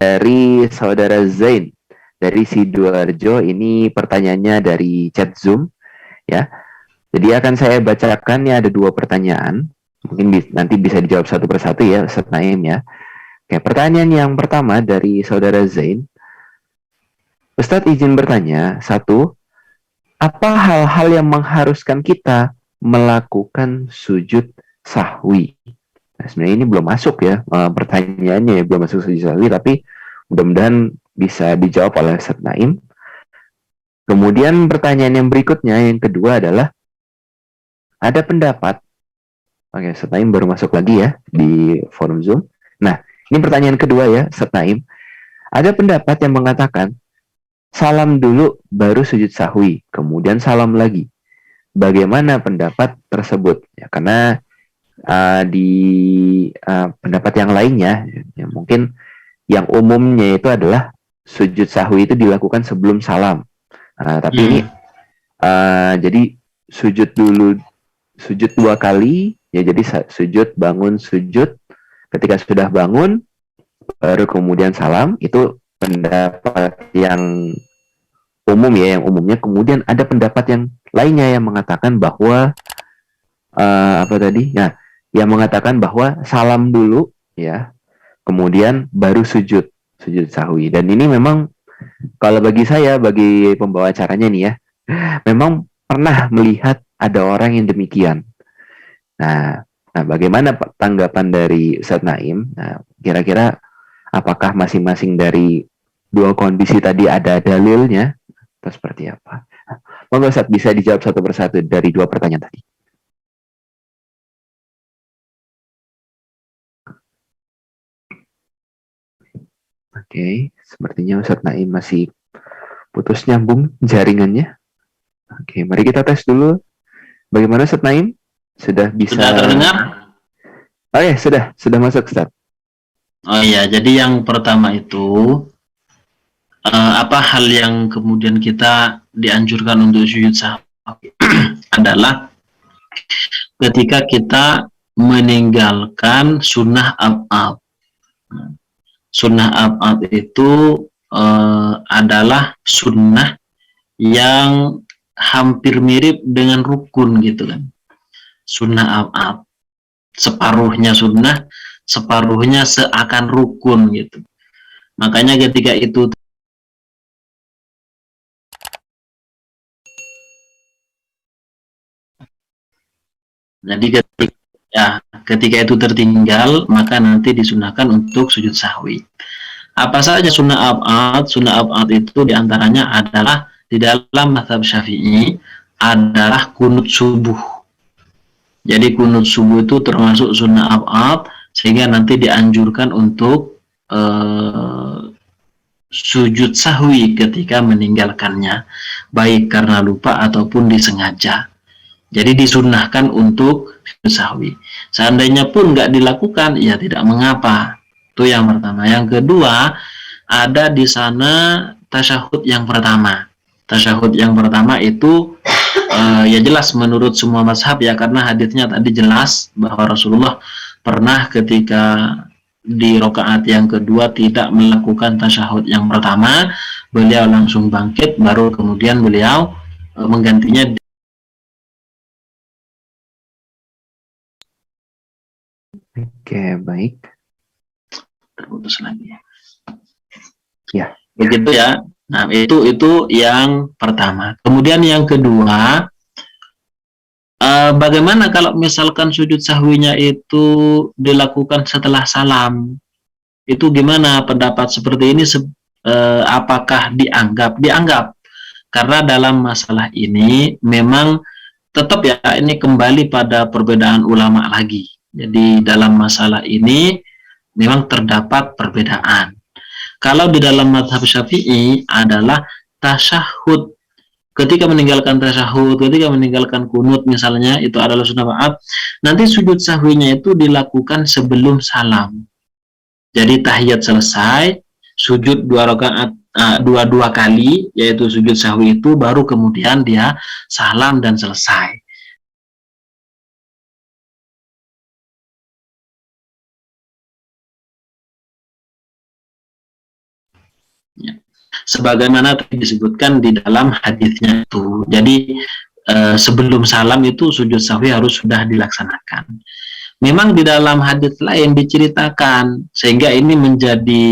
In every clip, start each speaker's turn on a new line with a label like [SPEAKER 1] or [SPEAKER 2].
[SPEAKER 1] dari saudara Zain dari Sidoarjo. Ini pertanyaannya dari chat Zoom ya. Jadi akan saya bacakan, ya ada dua pertanyaan. Mungkin nanti bisa dijawab satu persatu ya Ustaz Naim ya. Oke, pertanyaan yang pertama dari saudara Zain. Ustadz izin bertanya, satu, apa hal-hal yang mengharuskan kita melakukan sujud sahwi? Nah, sebenarnya ini belum masuk ya pertanyaannya ya, belum masuk sujud sahwi, tapi mudah-mudahan bisa dijawab oleh Ustadz Naim. Kemudian pertanyaan yang berikutnya, yang kedua adalah, ada pendapat, oke Ustadz Naim baru masuk lagi ya di forum Zoom. Nah, ini pertanyaan kedua ya Ustadz Naim. Ada pendapat yang mengatakan, salam dulu baru sujud sahwi, kemudian salam lagi. Bagaimana pendapat tersebut? Ya, karena di pendapat yang lainnya, ya, mungkin yang umumnya itu adalah sujud sahwi itu dilakukan sebelum salam. Tapi ini jadi sujud dulu, sujud dua kali, ya jadi sujud bangun sujud. Ketika sudah bangun, baru kemudian salam. Itu pendapat yang umum ya, yang umumnya. Kemudian ada pendapat yang lainnya yang mengatakan bahwa apa tadi? Nah, yang mengatakan bahwa salam dulu ya, kemudian baru sujud sahwi. Dan ini memang kalau bagi saya, bagi pembawa acaranya nih ya, memang pernah melihat ada orang yang demikian. Nah, bagaimana tanggapan dari Ustadz Naim? Nah, kira-kira apakah masing-masing dari dua kondisi tadi ada dalilnya atau seperti apa? Monggo Ustadz, bisa dijawab satu persatu dari dua pertanyaan tadi. Oke, sepertinya Ustadz Naim masih putus nyambung jaringannya. Oke, mari kita tes dulu. Bagaimana Ustadz Naim? Sudah bisa?
[SPEAKER 2] Sudah terdengar?
[SPEAKER 1] Oh ya, sudah masuk Ustadz.
[SPEAKER 2] Oh iya, jadi yang pertama itu apa hal yang kemudian kita dianjurkan untuk sujud sahwi adalah ketika kita meninggalkan sunnah ab'ad. Sunnah ab'ad itu adalah sunnah yang hampir mirip dengan rukun gitu kan. Sunnah ab'ad, separuhnya sunnah, separuhnya seakan rukun gitu. Makanya ketika itu jadi ketika itu tertinggal, maka nanti disunahkan untuk sujud sahwi. Apa saja sunnah ab'ad? Sunnah ab'ad itu diantaranya adalah di dalam mazhab Syafi'i adalah kunut subuh. Jadi kunut subuh itu termasuk sunnah ab'ad, sehingga nanti dianjurkan untuk sujud sahwi ketika meninggalkannya, baik karena lupa ataupun disengaja. Jadi disunnahkan untuk sujud sahwi. Seandainya pun nggak dilakukan, ya tidak mengapa. Itu yang pertama. Yang kedua, ada di sana tasyahud yang pertama. Tasyahud yang pertama itu ya jelas menurut semua mazhab ya, karena hadisnya tadi jelas bahwa Rasulullah pernah ketika di rakaat yang kedua tidak melakukan tasyahud yang pertama, beliau langsung bangkit, baru kemudian beliau menggantinya.
[SPEAKER 1] Oke, baik.
[SPEAKER 2] Terputus lagi
[SPEAKER 1] ya.
[SPEAKER 2] Begitu ya. Nah, itu yang pertama. Kemudian yang kedua, bagaimana kalau misalkan sujud sahwinya itu dilakukan setelah salam? Itu gimana pendapat seperti ini? Apakah dianggap? Dianggap. Karena dalam masalah ini memang tetap ya, ini kembali pada perbedaan ulama lagi. Jadi dalam masalah ini memang terdapat perbedaan. Kalau di dalam mazhab Syafi'i adalah tasyahud. Ketika meninggalkan tasyahud, ketika meninggalkan kunut misalnya, itu adalah sunnah ab'ad. Nanti sujud sahwinya itu dilakukan sebelum salam. Jadi tahiyat selesai, sujud dua kali, yaitu sujud sahwi itu, baru kemudian dia salam dan selesai. Ya. Sebagaimana tadi disebutkan di dalam hadisnya itu. Jadi sebelum salam itu sujud sahwi harus sudah dilaksanakan. Memang di dalam hadis lain diceritakan, sehingga ini menjadi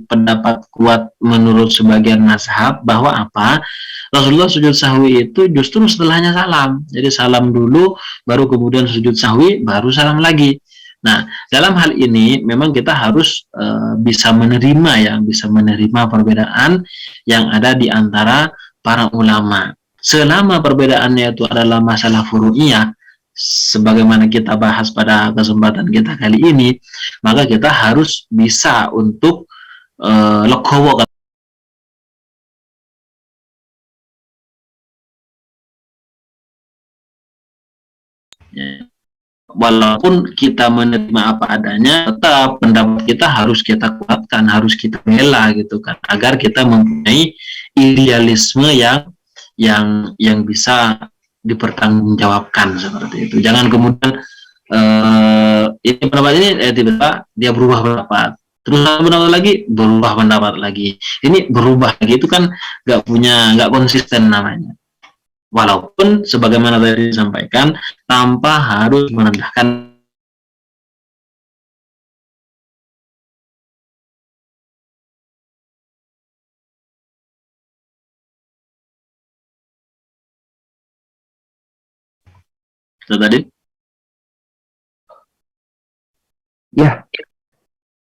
[SPEAKER 2] pendapat kuat menurut sebagian mazhab bahwa apa? Rasulullah sujud sahwi itu justru setelahnya salam. Jadi salam dulu, baru kemudian sujud sahwi, baru salam lagi. Nah, dalam hal ini memang kita harus bisa menerima ya, bisa menerima perbedaan yang ada di antara para ulama. Selama perbedaannya itu adalah masalah furu'iyah, sebagaimana kita bahas pada kesempatan kita kali ini, maka kita harus bisa untuk legowo. Walaupun kita menerima apa adanya, tetap pendapat kita harus kita kuatkan, harus kita bela gitu kan, agar kita mempunyai idealisme yang bisa dipertanggungjawabkan seperti itu. Jangan kemudian ini pendapat ini tiba-tiba dia berubah pendapat, terus pendapat lagi berubah pendapat lagi, ini berubah lagi, itu kan nggak konsisten namanya. Walaupun sebagaimana tadi disampaikan, tanpa harus merendahkan. Itu tadi.
[SPEAKER 1] Ya,